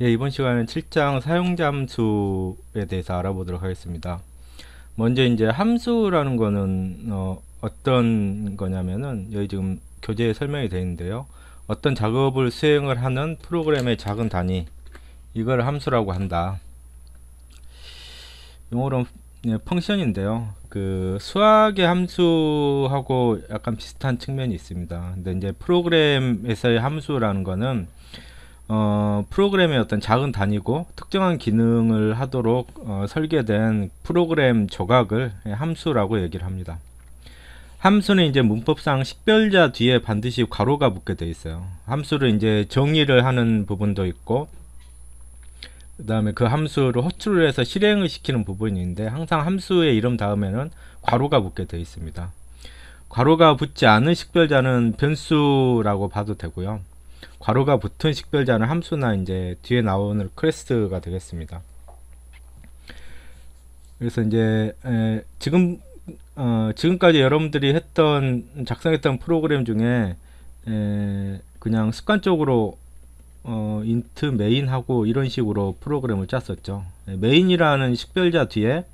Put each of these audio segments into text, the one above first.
예, 이번 시간은 7장 사용자 함수에 대해서 알아보도록 하겠습니다. 먼저 이제 함수라는 거는 어떤 거냐면은 여기 지금 교재에 설명이 되어 있는데요. 어떤 작업을 수행을 하는 프로그램의 작은 단위, 이걸 함수라고 한다. 용어로는 펑션인데요. 그 수학의 함수하고 약간 비슷한 측면이 있습니다. 근데 이제 프로그램에서의 함수라는 거는 프로그램의 어떤 작은 단위고 특정한 기능을 하도록 설계된 프로그램 조각을 함수라고 얘기를 합니다. 함수는 이제 문법상 식별자 뒤에 반드시 괄호가 붙게 되어 있어요. 함수를 이제 정의를 하는 부분도 있고, 그 다음에 그 함수를 호출을 해서 실행을 시키는 부분이 있는데, 항상 함수의 이름 다음에는 괄호가 붙게 되어 있습니다. 괄호가 붙지 않은 식별자는 변수라고 봐도 되고요. 괄호가 붙은 식별자는 함수나 이제 뒤에 나오는 클래스가 되겠습니다. 그래서 이제 지금까지 여러분들이 작성했던 프로그램 중에 그냥 습관적으로 인트 메인하고 이런 식으로 프로그램을 짰었죠. 메인이라는 식별자 뒤에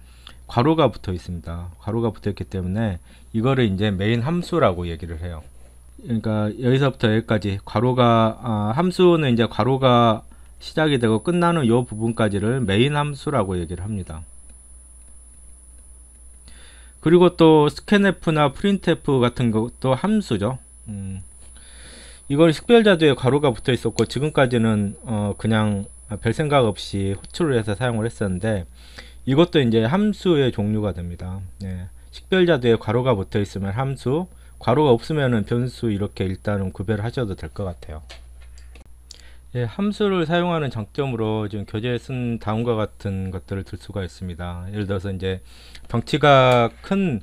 괄호가 붙어 있습니다. 괄호가 붙어 있기 때문에 이거를 이제 메인 함수라고 얘기를 해요. 그러니까 여기서부터 여기까지 함수는 이제 괄호가 시작이 되고 끝나는 이 부분까지를 메인 함수라고 얘기를 합니다. 그리고 또 스캔f나 프린트f 같은 것도 함수죠. 이걸 식별자 뒤에 괄호가 붙어 있었고, 지금까지는 그냥 별 생각 없이 호출을 해서 사용을 했었는데, 이것도 이제 함수의 종류가 됩니다. 식별자 뒤에 괄호가 붙어 있으면 함수, 괄호가 없으면 변수, 이렇게 일단은 구별을 하셔도 될 것 같아요. 함수를 사용하는 장점으로 지금 교재에 쓴 다음과 같은 것들을 들 수가 있습니다. 예를 들어서 이제 덩치가 큰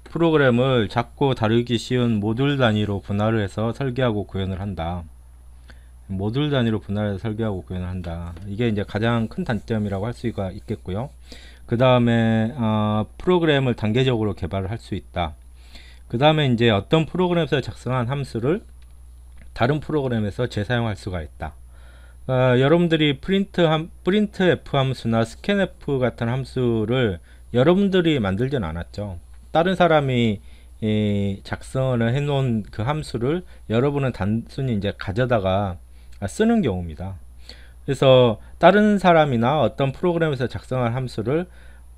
프로그램을 작고 다루기 쉬운 모듈 단위로 분할을 해서 설계하고 구현을 한다. 모듈 단위로 분할해서 설계하고 구현을 한다. 이게 이제 가장 큰 단점이라고 할 수가 있겠고요. 그 다음에 프로그램을 단계적으로 개발을 할 수 있다. 그 다음에 이제 어떤 프로그램에서 작성한 함수를 다른 프로그램에서 재사용할 수가 있다. 여러분들이 프린트f 함수나 스캔f 같은 함수를 여러분들이 만들진 않았죠. 다른 사람이 작성을 해놓은 그 함수를 여러분은 단순히 이제 가져다가 쓰는 경우입니다. 그래서 다른 사람이나 어떤 프로그램에서 작성한 함수를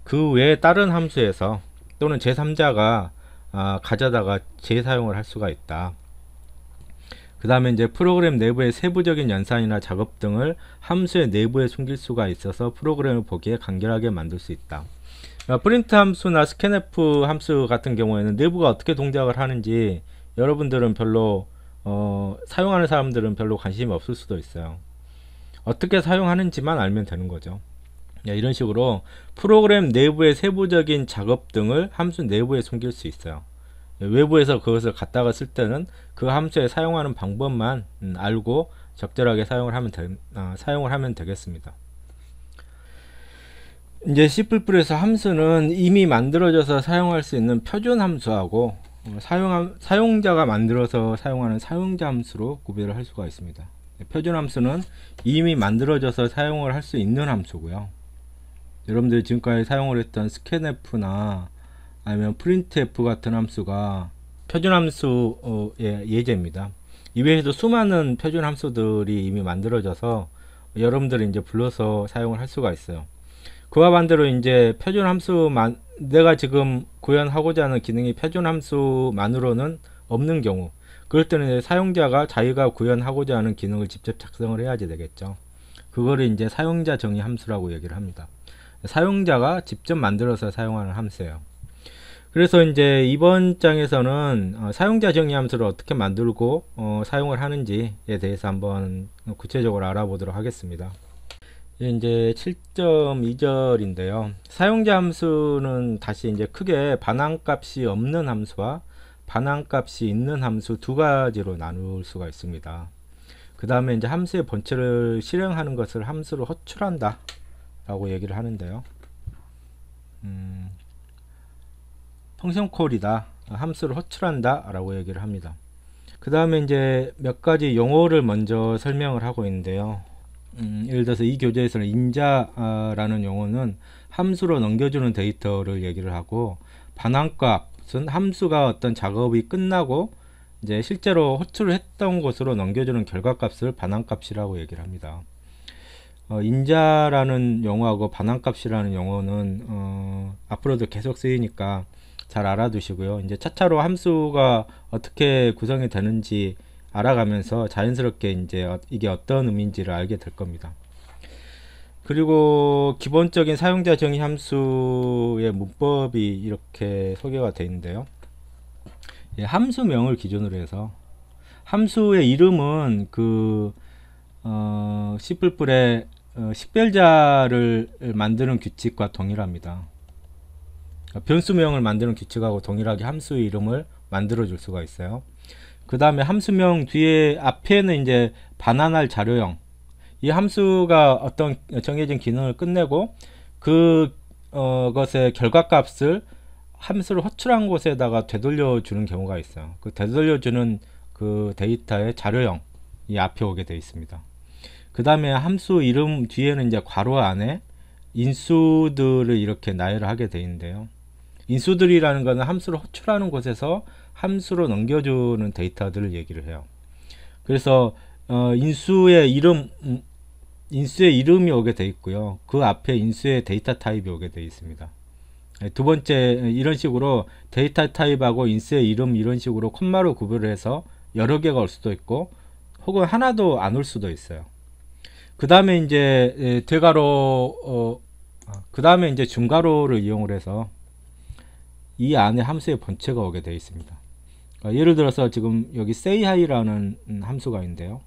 그 외에 다른 함수에서 또는 제3자가 가져다가 재사용을 할 수가 있다. 그 다음에 이제 프로그램 내부의 세부적인 연산이나 작업 등을 함수의 내부에 숨길 수가 있어서 프로그램을 보기에 간결하게 만들 수 있다. 프린트 함수나 스캔f 함수 같은 경우에는 내부가 어떻게 동작을 하는지 여러분들은 별로 사용하는 사람들은 별로 관심이 없을 수도 있어요. 어떻게 사용하는지만 알면 되는 거죠. 이런 식으로 프로그램 내부의 세부적인 작업 등을 함수 내부에 숨길 수 있어요. 외부에서 그것을 갖다가 쓸 때는 그 함수에 사용하는 방법만 알고 적절하게 사용을 하면 되겠습니다. 이제 C++에서 함수는 이미 만들어져서 사용할 수 있는 표준 함수하고 사용자가 만들어서 사용하는 사용자 함수로 구별을 할 수가 있습니다. 표준 함수는 이미 만들어져서 사용을 할 수 있는 함수고요. 여러분들이 지금까지 사용을 했던 scanf나 아니면 printf 같은 함수가 표준 함수의 예제입니다. 이외에도 수많은 표준 함수들이 이미 만들어져서 여러분들이 이제 불러서 사용을 할 수가 있어요. 그와 반대로 이제 표준 함수만 내가 지금 구현하고자 하는 기능이 표준 함수만으로는 없는 경우, 그럴 때는 사용자가 자기가 구현하고자 하는 기능을 직접 작성을 해야지 되겠죠. 그거를 이제 사용자 정의 함수라고 얘기를 합니다. 사용자가 직접 만들어서 사용하는 함수예요. 그래서 이제 이번 장에서는 사용자 정의 함수를 어떻게 만들고 사용을 하는지에 대해서 한번 구체적으로 알아보도록 하겠습니다. 이제 7.2절인데요. 사용자 함수는 다시 이제 크게 반환값이 없는 함수와 반환값이 있는 함수 두 가지로 나눌 수가 있습니다. 그 다음에 이제 함수의 본체를 실행하는 것을 함수로 호출한다 라고 얘기를 하는데요. 펑션 콜이다, 함수를 호출한다 라고 얘기를 합니다. 그 다음에 이제 몇 가지 용어를 먼저 설명을 하고 있는데요. 예를 들어서 이 교재에서는 인자라는 용어는 함수로 넘겨주는 데이터를 얘기를 하고, 반환값은 함수가 어떤 작업이 끝나고 이제 실제로 호출을 했던 곳으로 넘겨주는 결과값을 반환값이라고 얘기를 합니다. 인자라는 용어하고 반환값이라는 용어는 앞으로도 계속 쓰이니까 잘 알아두시고요. 이제 차차로 함수가 어떻게 구성이 되는지 알아가면서 자연스럽게 이제 이게 어떤 의미인지를 알게 될 겁니다. 그리고 기본적인 사용자 정의 함수의 문법이 이렇게 소개가 되어 있는데요. 함수명을 기준으로 해서 함수의 이름은 그 C++의 식별자를 만드는 규칙과 동일합니다. 변수명을 만드는 규칙하고 동일하게 함수의 이름을 만들어 줄 수가 있어요. 그 다음에 함수명 뒤에 앞에는 이제 반환할 자료형, 이 함수가 어떤 정해진 기능을 끝내고 그 것의 결과값을 함수를 호출한 곳에다가 되돌려 주는 경우가 있어요. 그 되돌려 주는 그 데이터의 자료형 이 앞에 오게 되어 있습니다. 그 다음에 함수 이름 뒤에는 이제 괄호 안에 인수들을 이렇게 나열을 하게 되어 있는데요. 인수들이라는 것은 함수를 호출하는 곳에서 함수로 넘겨주는 데이터들을 얘기를 해요. 그래서 인수의 이름이 오게 되어 있고요. 그 앞에 인수의 데이터 타입이 오게 되어 있습니다. 두 번째, 이런 식으로 데이터 타입하고 인수의 이름 이런 식으로 콤마로 구별을 해서 여러 개가 올 수도 있고 혹은 하나도 안 올 수도 있어요. 그 다음에 이제 대괄호 그 다음에 이제 중괄호를 이용을 해서 이 안에 함수의 본체가 오게 되어 있습니다. 예를 들어서 지금 여기 say hi라는 함수가 있는데요.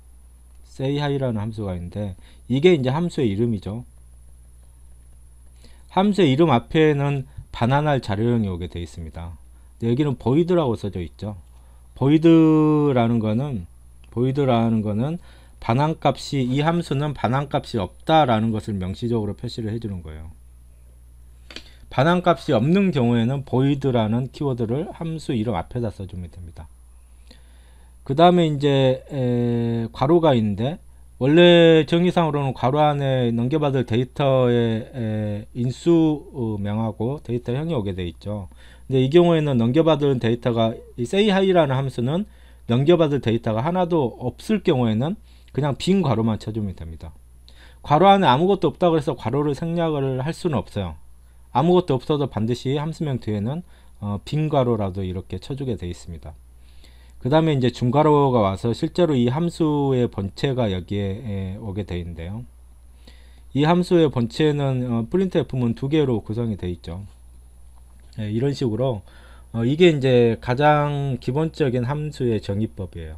say hi라는 함수가 있는데 이게 이제 함수의 이름이죠. 함수의 이름 앞에는 반환할 자료형이 오게 되어 있습니다. 여기는 void라고 써져 있죠. void라는 거는 반환값이, 이 함수는 반환값이 없다라는 것을 명시적으로 표시를 해주는 거예요. 반환값이 없는 경우에는 void라는 키워드를 함수 이름 앞에다 써주면 됩니다. 그 다음에 이제 괄호가 있는데, 원래 정의상으로는 괄호 안에 넘겨받을 데이터의 인수명하고 데이터형이 오게 되어 있죠. 근데 이 경우에는 넘겨받은 데이터가 이 say hi라는 함수는 넘겨받을 데이터가 하나도 없을 경우에는 그냥 빈 괄호만 쳐주면 됩니다. 괄호 안에 아무것도 없다고 해서 괄호를 생략을 할 수는 없어요. 아무것도 없어도 반드시 함수명 뒤에는 빈 괄호라도 이렇게 쳐주게 되어 있습니다. 그 다음에 이제 중괄호가 와서 실제로 이 함수의 본체가 여기에 오게 되어 있는데요. 이 함수의 본체는 printf문 두 개로 구성이 되어 있죠. 이런 식으로 이게 이제 가장 기본적인 함수의 정의법이에요.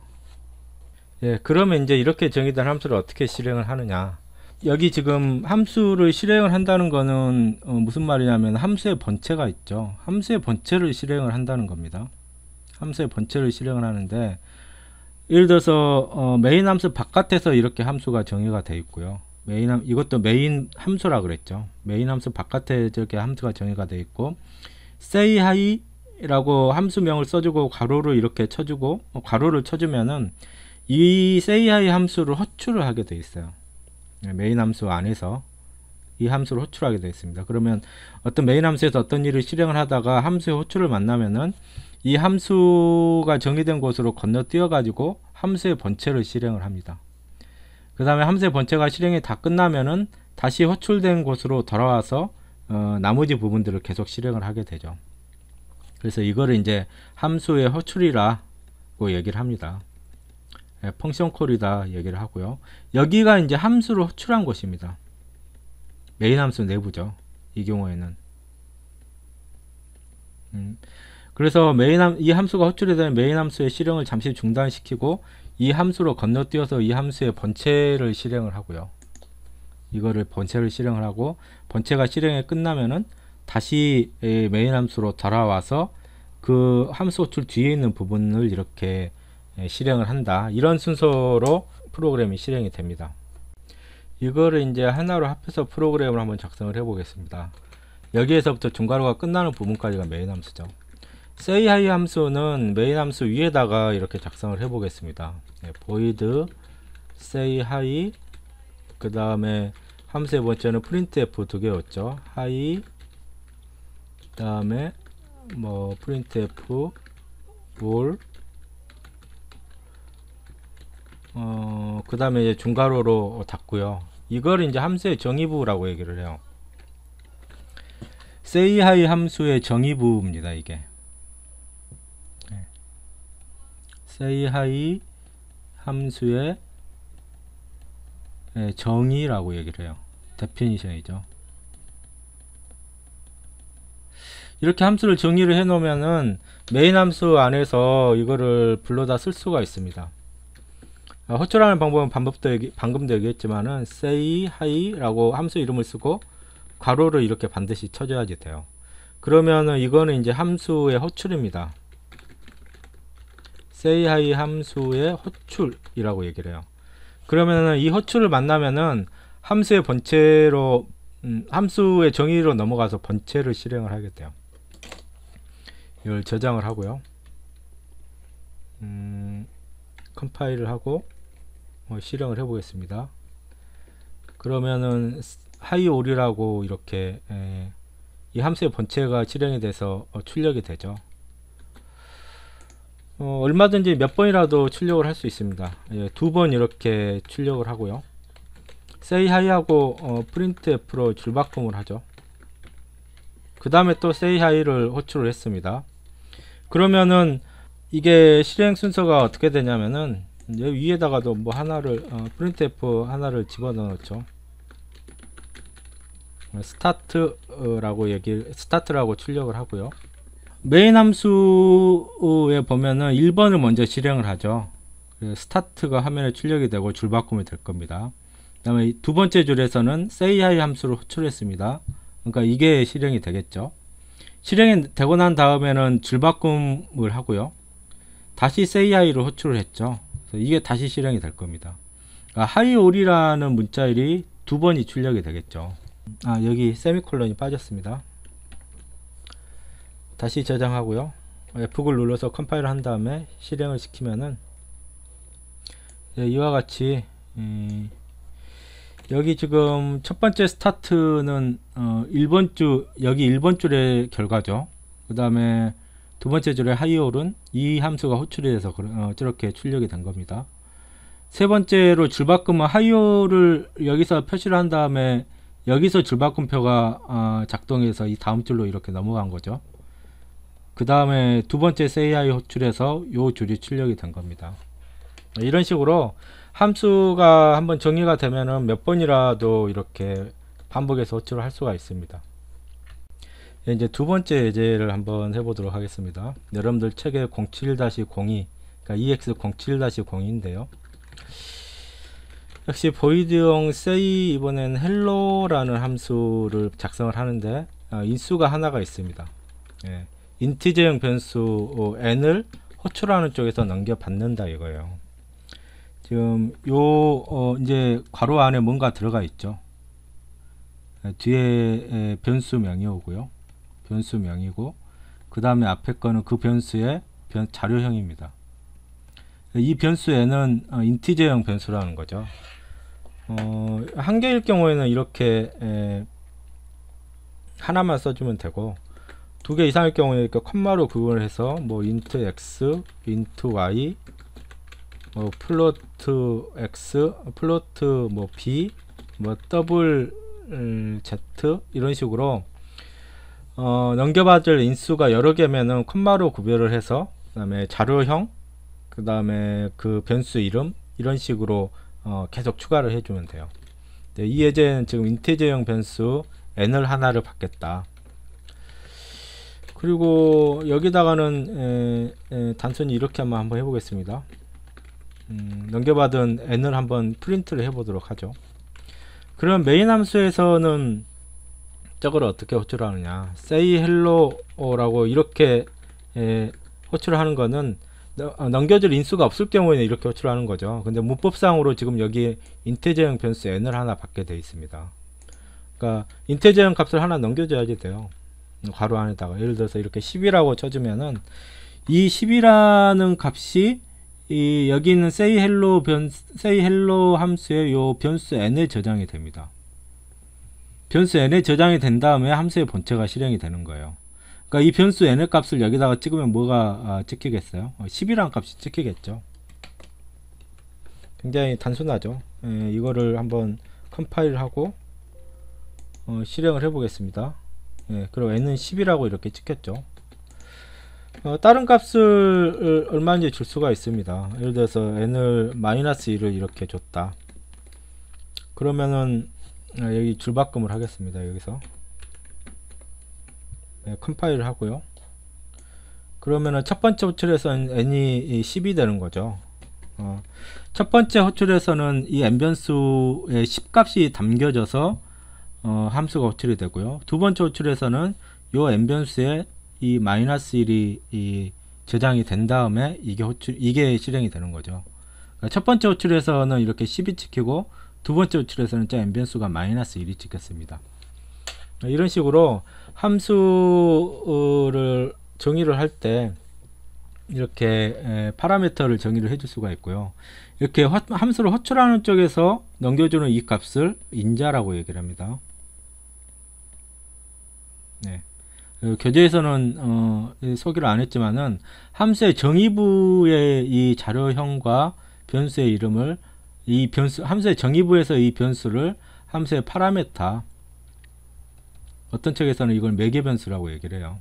그러면 이제 이렇게 정의된 함수를 어떻게 실행을 하느냐. 여기 지금 함수를 실행을 한다는 거는 무슨 말이냐면 함수의 본체가 있죠. 함수의 본체를 실행을 한다는 겁니다. 함수의 본체를 실행을 하는데, 예를 들어서 메인 함수 바깥에서 이렇게 함수가 정의가 되어 있고요. 이것도 메인 함수라 그랬죠. 메인 함수 바깥에 저렇게 함수가 정의가 되어 있고, say hi 라고 함수명을 써주고 괄호를 이렇게 쳐주고 괄호를 쳐주면은 이 say hi 함수를 호출을 하게 되어 있어요. 메인 함수 안에서 이 함수를 호출하게 되어 있습니다. 그러면 어떤 메인 함수에서 어떤 일을 실행을 하다가 함수의 호출을 만나면은 이 함수가 정의된 곳으로 건너뛰어 가지고 함수의 본체를 실행을 합니다. 그 다음에 함수의 본체가 실행이 다 끝나면은 다시 호출된 곳으로 돌아와서 나머지 부분들을 계속 실행을 하게 되죠. 그래서 이거를 이제 함수의 호출이라고 얘기를 합니다. 펑션 콜이다 얘기를 하고요. 여기가 이제 함수를 호출한 곳입니다. 메인 함수 내부죠. 이 경우에는. 그래서 이 함수가 호출이 되는 메인 함수의 실행을 잠시 중단시키고 이 함수로 건너뛰어서 이 함수의 본체를 실행을 하고요. 이거를 본체를 실행을 하고 본체가 실행이 끝나면은 다시 메인 함수로 돌아와서 그 함수 호출 뒤에 있는 부분을 이렇게 실행을 한다. 이런 순서로 프로그램이 실행이 됩니다. 이거를 이제 하나로 합해서 프로그램을 한번 작성을 해 보겠습니다. 여기에서부터 중괄호가 끝나는 부분까지가 메인 함수죠. say hi 함수는 메인 함수 위에다가 이렇게 작성을 해 보겠습니다. void say hi 그 다음에 함수의 번째는 printf 두 개였죠. 하이, 그 다음에 뭐 printf 올, 그 다음에 이제 중괄호로 닫고요. 이걸 이제 함수의 정의부라고 얘기를 해요. say hi 함수의 정의부입니다. 이게 say hi 함수의 정의라고 얘기를 해요. 데피니션이죠. 이렇게 함수를 정의를 해 놓으면은 메인 함수 안에서 이거를 불러다 쓸 수가 있습니다. 호출하는 방법은 방금도 얘기했지만은 say hi 라고 함수 이름을 쓰고 괄호를 이렇게 반드시 쳐줘야지 돼요. 그러면은 이거는 이제 함수의 호출입니다. say hi 함수의 호출이라고 얘기를 해요. 그러면은 이 호출을 만나면은 함수의 번체로 함수의 정의로 넘어가서 번체를 실행을 하게 돼요. 이걸 저장을 하고요. 컴파일을 하고 실행을 해 보겠습니다. 그러면은 하이올이라고 이렇게 이 함수의 번체가 실행이 돼서 출력이 되죠. 얼마든지 몇 번이라도 출력을 할 수 있습니다. 두 번 이렇게 출력을 하고요. say hi 하고 printf로 줄바꿈을 하죠. 그 다음에 또 say hi를 호출을 했습니다. 그러면은 이게 실행 순서가 어떻게 되냐면은 여기 위에다가도 뭐 하나를 printf 하나를 집어넣었죠. 스타트라고 출력을 하고요. 메인 함수에 보면은 1번을 먼저 실행을 하죠. 스타트가 화면에 출력이 되고 줄바꿈이 될 겁니다. 그 다음에 두 번째 줄에서는 say hi 함수를 호출했습니다. 그러니까 이게 실행이 되겠죠. 실행이 되고 난 다음에는 줄바꿈을 하고요. 다시 say hi를 호출을 했죠. 그래서 이게 다시 실행이 될 겁니다. 그러니까 hi올이라는 문자일이 두 번이 출력이 되겠죠. 여기 세미콜론이 빠졌습니다. 다시 저장하고요. F9를 눌러서 컴파일을 한 다음에 실행을 시키면은 이와 같이 여기 지금 첫 번째 스타트는 1번 줄, 여기 1번 줄의 결과죠. 그 다음에 두 번째 줄의 하이올은 이 함수가 호출이 돼서 저렇게 출력이 된 겁니다. 세 번째로 줄바꿈은 하이올을 여기서 표시를 한 다음에 여기서 줄바꿈표가 작동해서 이 다음 줄로 이렇게 넘어간 거죠. 그 다음에 두 번째 say hi 호출해서 요 줄이 출력이 된 겁니다. 이런 식으로 함수가 한번 정의가 되면은 몇 번이라도 이렇게 반복해서 호출을 할 수가 있습니다. 이제 두 번째 예제를 한번 해보도록 하겠습니다. 여러분들 책에 07-02, 그러니까 EX07-02인데요. 역시 void용 say 이번엔 hello라는 함수를 작성을 하는데 인수가 하나가 있습니다. 인티저형 변수 n을 호출하는 쪽에서 넘겨받는다 이거예요. 지금 이제 괄호 안에 뭔가 들어가 있죠. 뒤에 변수명이 오고요. 변수명이고 그 다음에 앞에 거는 그 변수의 자료형입니다. 이 변수 n은 인티저형 변수라는 거죠. 한 개일 경우에는 이렇게 하나만 써주면 되고 두 개 이상일 경우에 이렇게 콤마로 구분을 해서 뭐 int x, int y, 플로트 x, 플로트 뭐 b, 뭐 더블 z 이런 식으로 넘겨받을 인수가 여러 개면은 콤마로 구별을 해서 그 다음에 자료형, 그 다음에 그 변수 이름 이런 식으로 계속 추가를 해주면 돼요. 이 예제는 지금 인티저형 변수 n을 하나를 받겠다. 그리고 여기다가는 단순히 이렇게 한번 해보겠습니다. 넘겨받은 n을 한번 프린트를 해보도록 하죠. 그럼 메인 함수에서는 저걸 어떻게 호출하느냐, say hello라고 이렇게 호출하는 거는 넘겨줄 인수가 없을 경우에는 이렇게 호출하는 거죠. 근데 문법상으로 지금 여기 인티저형 변수 n을 하나 받게 되어 있습니다. 그러니까 인티저형 값을 하나 넘겨줘야지 돼요. 괄호 안에다가 예를 들어서 이렇게 10이라고 쳐주면은 이 10이라는 값이 이 여기 있는 say hello 함수에 요 변수 n에 저장이 됩니다. 변수 n에 저장이 된 다음에 함수의 본체가 실행이 되는 거예요. 그러니까 이 변수 n의 값을 여기다가 찍으면 뭐가 찍히겠어요? 10이라는 값이 찍히겠죠. 굉장히 단순하죠. 이거를 한번 컴파일하고 실행을 해보겠습니다. 그리고 n은 10이라고 이렇게 찍혔죠. 다른 값을 얼마인지 줄 수가 있습니다. 예를 들어서 n을 -1을 이렇게 줬다. 그러면은 여기 줄바꿈을 하겠습니다. 여기서 컴파일을 하고요. 그러면은 첫 번째 호출에서는 n이 10이 되는 거죠. 첫 번째 호출에서는 이 n 변수의 10값이 담겨져서 함수가 호출이 되고요. 두 번째 호출에서는 요 n 변수에 이 -1이 저장이 된 다음에 이게 실행이 되는 거죠. 그러니까 첫 번째 호출에서는 이렇게 10이 찍히고 두 번째 호출에서는 n 변수가 -1이 찍혔습니다. 이런 식으로 함수를 정의를 할 때 이렇게 파라미터를 정의를 해줄 수가 있고요. 이렇게 함수를 호출하는 쪽에서 넘겨주는 이 값을 인자라고 얘기를 합니다. 교재에서는 소개를 안 했지만은 함수의 정의부의 이 자료형과 변수의 이름을 함수의 정의부에서 이 변수를 함수의 파라미터, 어떤 책에서는 이걸 매개변수라고 얘기를 해요.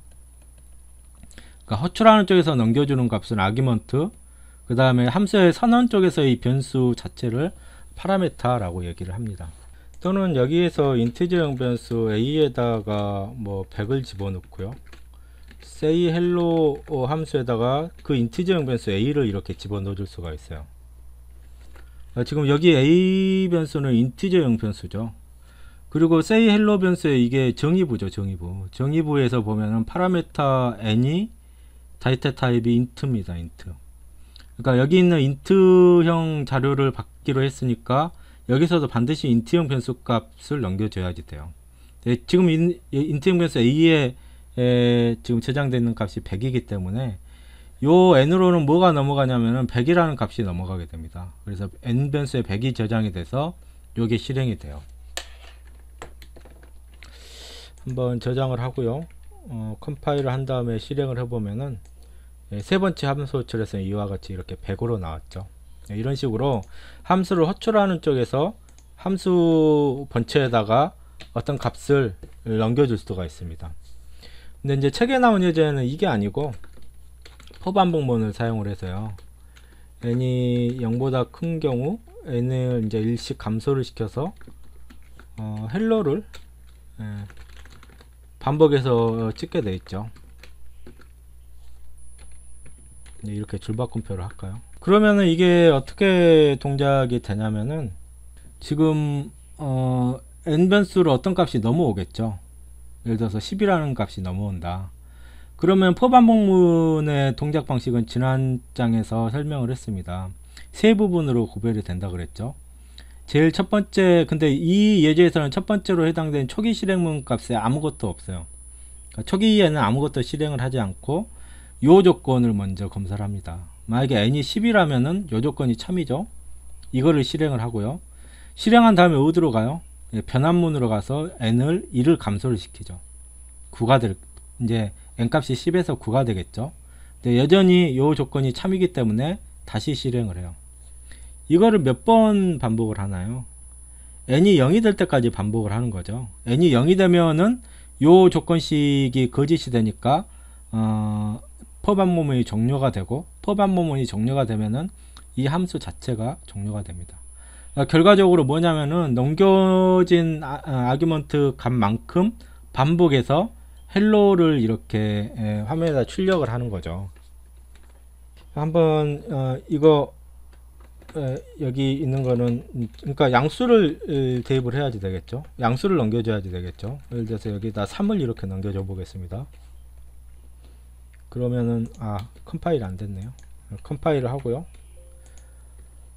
그러니까 호출하는 쪽에서 넘겨주는 값은 아규먼트, 그 다음에 함수의 선언 쪽에서 이 변수 자체를 파라미터라고 얘기를 합니다. 또는 여기에서 인티저형 변수 a에다가 뭐 100을 집어넣고요. say hello 함수에다가 그 인티저형 변수 a를 이렇게 집어넣어 줄 수가 있어요. 지금 여기 a 변수는 인티저형 변수죠. 그리고 say hello 변수에 이게 정의부죠. 정의부에서 보면은 파라미터 n이 데이터 타입이 int입니다. int. 그러니까 여기 있는 int형 자료를 받기로 했으니까 여기서도 반드시 int형 변수 값을 넘겨줘야지 돼요. 지금 int형 변수 a에 지금 저장되어 있는 값이 100이기 때문에 요 n으로는 뭐가 넘어가냐면은 100이라는 값이 넘어가게 됩니다. 그래서 n 변수에 100이 저장이 돼서 요게 실행이 돼요. 한번 저장을 하고요. 컴파일을 한 다음에 실행을 해보면은 세 번째 함수 호출에서는 이와 같이 이렇게 100으로 나왔죠. 이런 식으로 함수를 호출하는 쪽에서 함수 본체에다가 어떤 값을 넘겨줄 수가 있습니다. 근데 이제 책에 나온 예제는 이게 아니고 포반복문을 사용을 해서요. n이 0보다 큰 경우 n을 이제 일씩 감소를 시켜서 헬로를 반복해서 찍게 돼 있죠. 이렇게 줄바꿈표를 할까요? 그러면은 이게 어떻게 동작이 되냐면은 지금 n 변수를 어떤 값이 넘어오겠죠. 예를 들어서 10이라는 값이 넘어온다. 그러면 포반복문의 동작 방식은 지난 장에서 설명을 했습니다. 세 부분으로 구별이 된다 그랬죠. 제일 첫 번째, 근데 이 예제에서는 첫 번째로 해당되는 초기 실행문 값에 아무것도 없어요. 그러니까 초기에는 아무것도 실행을 하지 않고 요 조건을 먼저 검사를 합니다. 만약에 n이 10이라면은 요 조건이 참이죠. 이거를 실행을 하고요. 실행한 다음에 어디로 가요? 변환문으로 가서 n을 1을 감소를 시키죠. 9가 이제 n값이 10에서 9가 되겠죠. 근데 여전히 요 조건이 참이기 때문에 다시 실행을 해요. 이거를 몇 번 반복을 하나요? n이 0이 될 때까지 반복을 하는 거죠. n이 0이 되면은 요 조건식이 거짓이 되니까 포반복문이 종료가 되고, 포반복문이 종료가 되면은 이 함수 자체가 종료가 됩니다. 결과적으로 뭐냐면은 넘겨진 아규먼트 값만큼 반복해서 헬로를 이렇게 화면에다 출력을 하는 거죠. 한번 이거 여기 있는 거는, 그러니까 양수를 대입을 해야지 되겠죠. 양수를 넘겨줘야지 되겠죠. 예를 들어서 여기다 3을 이렇게 넘겨줘 보겠습니다. 그러면은 컴파일 안 됐네요. 컴파일을 하고요.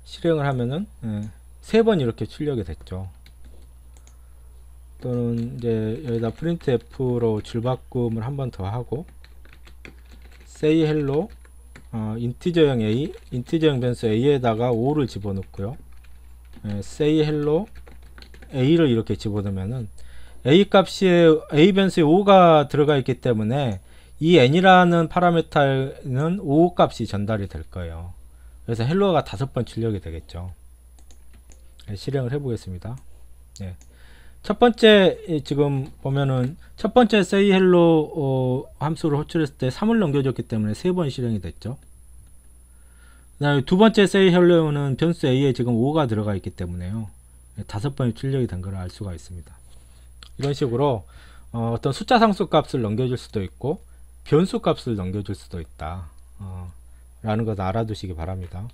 실행을 하면은 3번 이렇게 출력이 됐죠. 또는 이제 여기다 printf로 줄바꿈을 한 번 더 하고 say hello 인티저형 a, 인티저형 변수 a에다가 5를 집어넣고요. say hello a를 이렇게 집어넣으면은 a 값에 a 변수에 5가 들어가 있기 때문에 이 n이라는 파라미터에는 5 값이 전달이 될 거예요. 그래서 헬로가 5번 출력이 되겠죠. 실행을 해 보겠습니다. 첫 번째 지금 보면은 첫 번째 say hello 함수를 호출했을 때 3을 넘겨줬기 때문에 3번 실행이 됐죠. 그다음에 두 번째 say hello는 변수 a에 지금 5가 들어가 있기 때문에요. 5번이 출력이 된 걸 알 수가 있습니다. 이런 식으로 어떤 숫자 상수 값을 넘겨줄 수도 있고 변수 값을 넘겨줄 수도 있다 라는 것 알아두시기 바랍니다.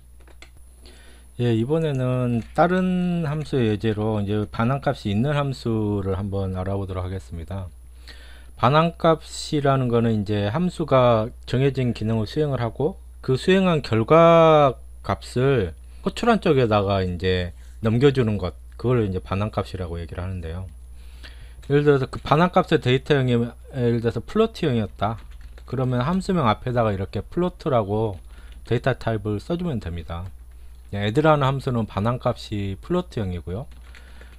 이번에는 다른 함수의 예제로 이제 반환값이 있는 함수를 한번 알아보도록 하겠습니다. 반환값이라는 거는 이제 함수가 정해진 기능을 수행을 하고 그 수행한 결과 값을 호출한 쪽에다가 이제 넘겨주는 것, 그걸 이제 반환값이라고 얘기를 하는데요. 예를 들어서 그 반환값의 데이터형이 예를 들어서 플로트형이었다. 그러면 함수명 앞에다가 이렇게 플로트라고 데이터 타입을 써주면 됩니다. add라는 함수는 반환값이 플로트형이고요.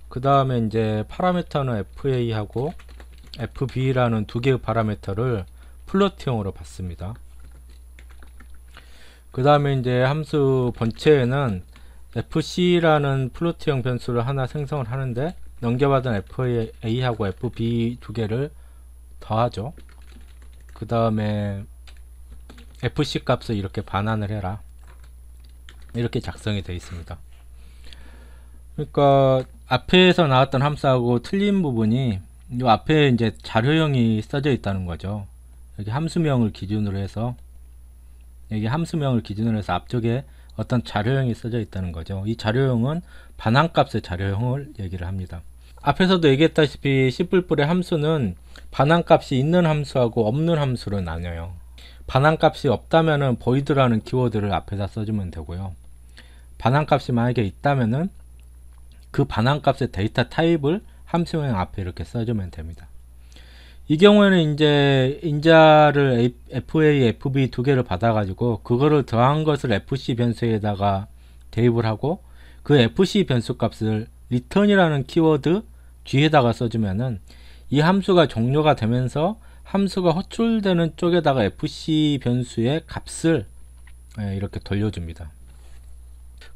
그 다음에 이제 파라미터는 fa하고 fb라는 두 개의 파라미터를 플로트형으로 받습니다. 그 다음에 이제 함수 본체에는 fc라는 플로트형 변수를 하나 생성을 하는데 넘겨받은 fa하고 fb 두 개를 더하죠. 그 다음에 fc 값을 이렇게 반환을 해라. 이렇게 작성이 되어 있습니다. 그러니까 앞에서 나왔던 함수하고 틀린 부분이 이 앞에 이제 자료형이 써져 있다는 거죠. 여기 함수명을 기준으로 해서 앞쪽에 어떤 자료형이 써져 있다는 거죠. 이 자료형은 반환값의 자료형을 얘기를 합니다. 앞에서도 얘기했다시피 C++의 함수는 반환값이 있는 함수하고 없는 함수로 나뉘어요. 반환값이 없다면은 void라는 키워드를 앞에다 써주면 되고요. 반환값이 만약에 있다면은 그 반환값의 데이터 타입을 함수명 앞에 이렇게 써주면 됩니다. 이 경우에는 이제 인자를 fa, fb 두 개를 받아가지고 그거를 더한 것을 fc 변수에다가 대입을 하고 그 fc 변수 값을 return이라는 키워드 뒤에다가 써주면은 이 함수가 종료가 되면서 함수가 호출되는 쪽에다가 fc 변수의 값을 이렇게 돌려줍니다.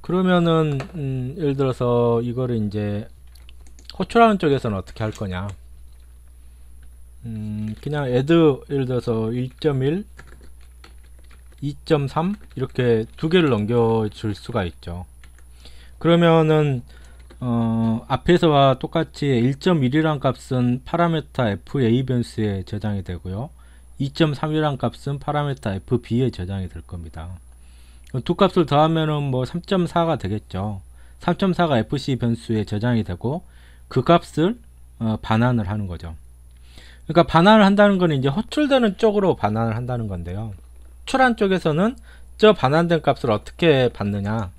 그러면은 예를 들어서 이거를 이제 호출하는 쪽에서는 어떻게 할 거냐, 그냥 add 예를 들어서 1.1 2.3 이렇게 두 개를 넘겨줄 수가 있죠. 그러면은 앞에서와 똑같이 1.1이란 값은 파라미터 fa 변수에 저장이 되고요, 2.3이란 값은 파라미터 fb에 저장이 될 겁니다. 두 값을 더하면은 뭐 3.4가 되겠죠. 3.4가 fc 변수에 저장이 되고 그 값을 반환을 하는 거죠. 그러니까 반환을 한다는 건 이제 호출되는 쪽으로 반환을 한다는 건데요. 호출한 쪽에서는 저 반환된 값을 어떻게 받느냐,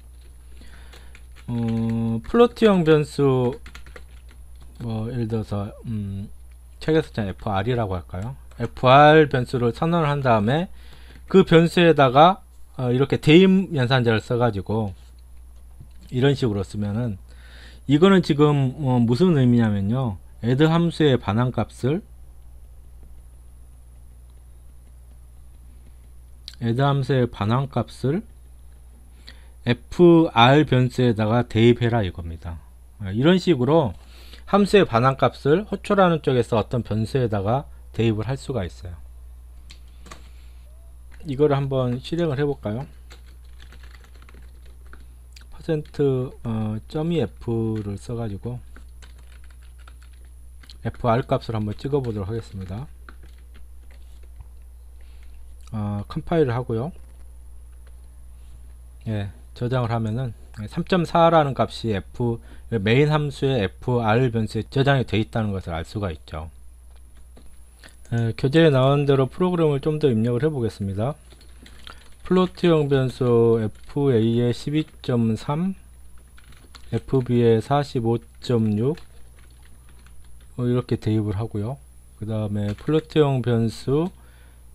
플로트형 변수 뭐 예를 들어서 책에서 fr이라고 할까요? fr 변수를 선언을 한 다음에 그 변수에다가 이렇게 대입 연산자를 써가지고 이런 식으로 쓰면은 이거는 지금 무슨 의미냐면요, add 함수의 반환값을 fr 변수에다가 대입해라 이겁니다. 이런 식으로 함수의 반환값을 호출하는 쪽에서 어떤 변수에다가 대입을 할 수가 있어요. 이거를 한번 실행을 해볼까요? %.f를 써가지고 fr 값을 한번 찍어 보도록 하겠습니다. 컴파일을 하고요. 저장을 하면은 3.4라는 값이 메인 함수의 fr 변수에 저장이 되어 있다는 것을 알 수가 있죠. 교재에 나온 대로 프로그램을 좀 더 입력을 해 보겠습니다. 플로트형 변수 fa에 12.3, fb에 45.6 이렇게 대입을 하고요. 그 다음에 플로트형 변수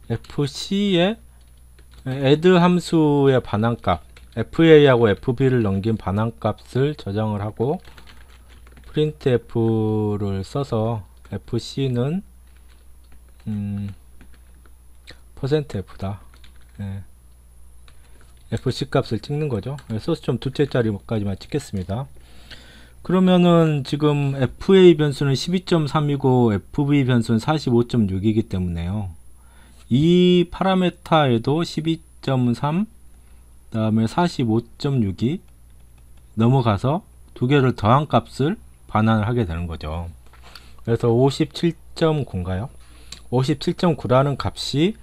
fc에 add 함수의 반환값 fa하고 fb를 넘긴 반환값을 저장을 하고 printf를 써서 fc는 %f다. 예. fc 값을 찍는 거죠. 소스 좀 둘째 자리까지만 찍겠습니다. 그러면은 지금 fa 변수는 12.3이고 fb 변수는 45.6이기 때문에요. 이 파라메타에도 12.3 다음에 45.6이 넘어가서 두 개를 더한 값을 반환을 하게 되는 거죠. 그래서 57.9인가요? 57.9라는 값이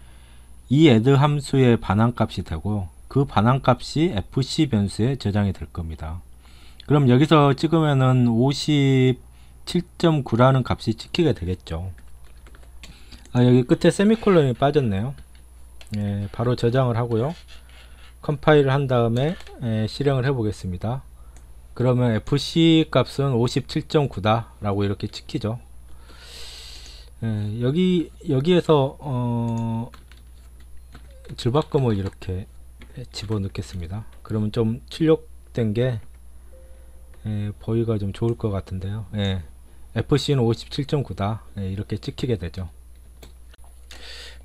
이 add 함수의 반환 값이 되고 그 반환 값이 fc 변수에 저장이 될 겁니다. 그럼 여기서 찍으면은 57.9라는 값이 찍히게 되겠죠. 여기 끝에 세미콜론이 빠졌네요. 예, 바로 저장을 하고요. 컴파일을 한 다음에 실행을 해 보겠습니다. 그러면 fc 값은 57.9다 라고 이렇게 찍히죠. 여기에서 줄바꿈을 이렇게 집어넣겠습니다. 그러면 좀 출력된 게 보기가 좀 좋을 것 같은데요. fc는 57.9다 이렇게 찍히게 되죠.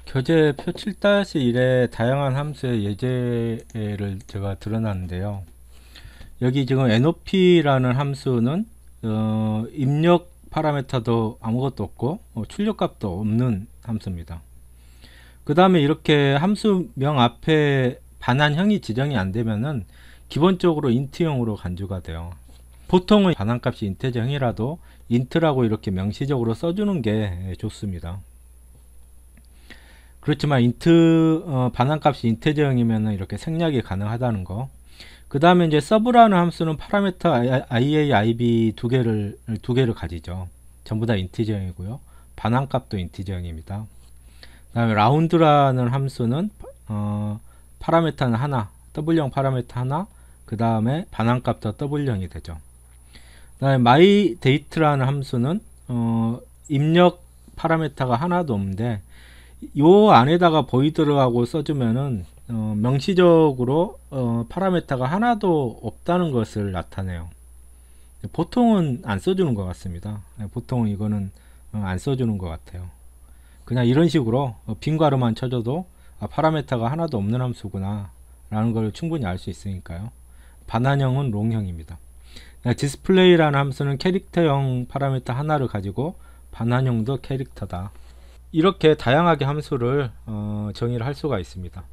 교재 표 7-1에 다양한 함수의 예제를 제가 드러놨는데요. 여기 지금 nop라는 함수는 입력 파라미터도 아무것도 없고 출력값도 없는 함수입니다. 그 다음에 이렇게 함수명 앞에 반환형이 지정이 안 되면은 기본적으로 인트형으로 간주가 돼요. 보통은 반환값이 인트형이라도 인트라고 이렇게 명시적으로 써주는 게 좋습니다. 그렇지만 반환값이 인트형이면 이렇게 생략이 가능하다는 거. 그 다음에 이제 서브라는 함수는 파라미터 IA, IB 두 개를 가지죠. 전부 다 인티저형이고요. 반환값도 인티저형입니다. 그 다음에 라운드라는 함수는 파라미터는 하나, W형 파라미터 하나, 그 다음에 반환값도 W형이 되죠. 그 다음에 myDate라는 함수는 입력 파라미터가 하나도 없는데 요 안에다가 void라고 써주면은 명시적으로 파라미터가 하나도 없다는 것을 나타내요. 보통은 안 써주는 것 같습니다. 보통은 이거는 안 써주는 것 같아요. 그냥 이런 식으로 빈 괄호만 쳐줘도 파라미터가 하나도 없는 함수구나 라는 걸 충분히 알 수 있으니까요. 반환형은 롱형입니다. 디스플레이라는 함수는 캐릭터형 파라미터 하나를 가지고 반환형도 캐릭터다. 이렇게 다양하게 함수를 정의를 할 수가 있습니다.